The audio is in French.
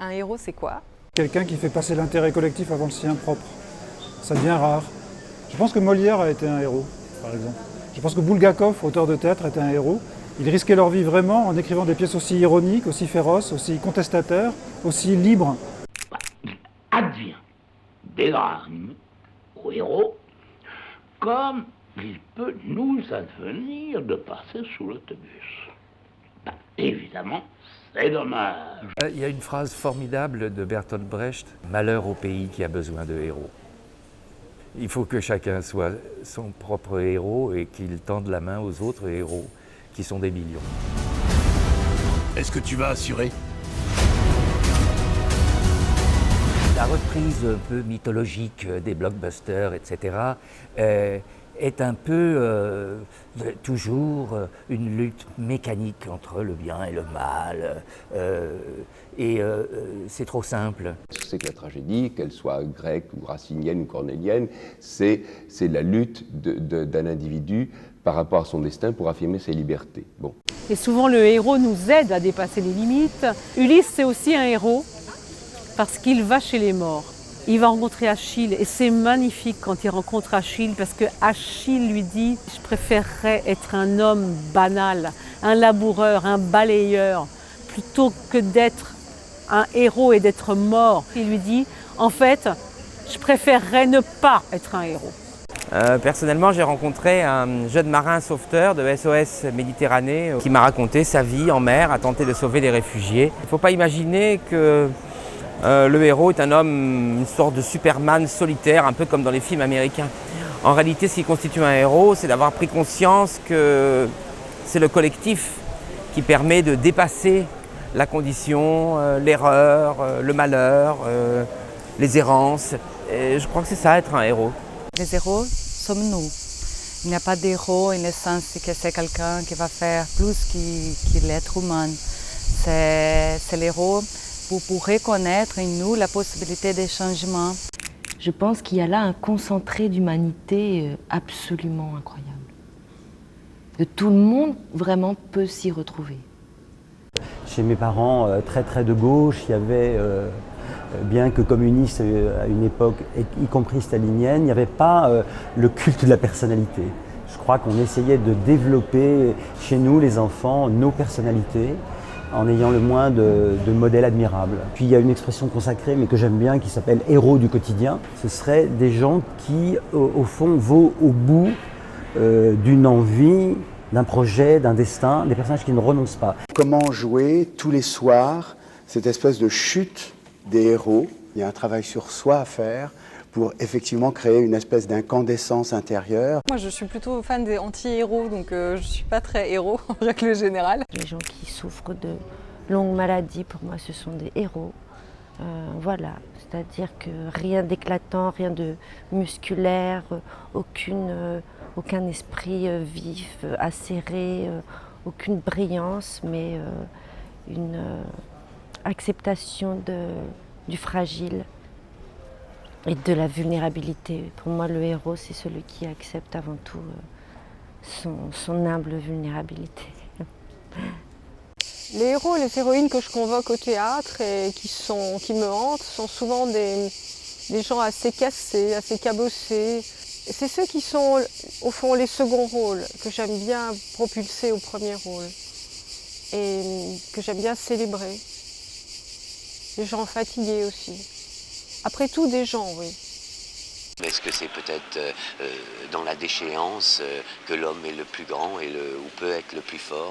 Un héros, c'est quoi? Quelqu'un qui fait passer l'intérêt collectif avant le sien propre. Ça devient rare. Je pense que Molière a été un héros, par exemple. Je pense que Bulgakov, auteur de théâtre, était un héros. Ils risquaient leur vie vraiment en écrivant des pièces aussi ironiques, aussi féroces, aussi contestataires, aussi libres. Il advient des drames aux héros comme il peut nous advenir de passer sous l'autobus. Évidemment, c'est dommage. Il y a une phrase formidable de Bertolt Brecht, « Malheur au pays qui a besoin de héros ». Il faut que chacun soit son propre héros et qu'il tende la main aux autres héros, qui sont des millions. Est-ce que tu vas assurer ? La reprise un peu mythologique des blockbusters, etc., est un peu toujours une lutte mécanique entre le bien et le mal. C'est trop simple. Ce que c'est que la tragédie, qu'elle soit grecque ou racinienne ou cornélienne, c'est la lutte d'un individu par rapport à son destin pour affirmer ses libertés. Bon. Et souvent le héros nous aide à dépasser les limites. Ulysse, c'est aussi un héros parce qu'il va chez les morts. Il va rencontrer Achille et c'est magnifique quand il rencontre Achille parce que Achille lui dit « Je préférerais être un homme banal, un laboureur, un balayeur, plutôt que d'être un héros et d'être mort. » Il lui dit « En fait, je préférerais ne pas être un héros. » Personnellement, j'ai rencontré un jeune marin sauveteur de SOS Méditerranée qui m'a raconté sa vie en mer à tenter de sauver les réfugiés. Il ne faut pas imaginer que le héros est un homme, une sorte de Superman solitaire, un peu comme dans les films américains. En réalité, ce qui constitue un héros, c'est d'avoir pris conscience que c'est le collectif qui permet de dépasser la condition, l'erreur, le malheur, les errances. Et je crois que c'est ça, être un héros. Les héros sommes nous. Il n'y a pas d'héros en le sens que c'est quelqu'un qui va faire plus que l'être humain. C'est l'héros pour reconnaître en nous la possibilité de changement. Je pense qu'il y a là un concentré d'humanité absolument incroyable. Que tout le monde vraiment peut s'y retrouver. Chez mes parents, très de gauche, il y avait, bien que communiste à une époque, y compris stalinienne, il n'y avait pas le culte de la personnalité. Je crois qu'on essayait de développer chez nous, les enfants, nos personnalités, en ayant le moins de modèles admirables. Puis il y a une expression consacrée, mais que j'aime bien, qui s'appelle « héros du quotidien ». Ce seraient des gens qui, au fond, vont au bout d'une envie, d'un projet, d'un destin, des personnages qui ne renoncent pas. Comment jouer tous les soirs cette espèce de chute des héros? Il y a un travail sur soi à faire pour effectivement créer une espèce d'incandescence intérieure. Moi, je suis plutôt fan des anti-héros, donc je ne suis pas très héros en règle générale. Les gens qui souffrent de longues maladies, pour moi, ce sont des héros. Voilà, c'est-à-dire que rien d'éclatant, rien de musculaire, aucun esprit vif, acéré, aucune brillance, mais une acceptation du fragile et de la vulnérabilité. Pour moi, le héros, c'est celui qui accepte avant tout son humble vulnérabilité. Les héros et les héroïnes que je convoque au théâtre et qui me hantent sont souvent des gens assez cassés, assez cabossés. C'est ceux qui sont, au fond, les seconds rôles, que j'aime bien propulser au premier rôle et que j'aime bien célébrer. Les gens fatigués aussi. Après tout, des gens, oui. Est-ce que c'est peut-être dans la déchéance que l'homme est le plus grand ou peut être le plus fort ?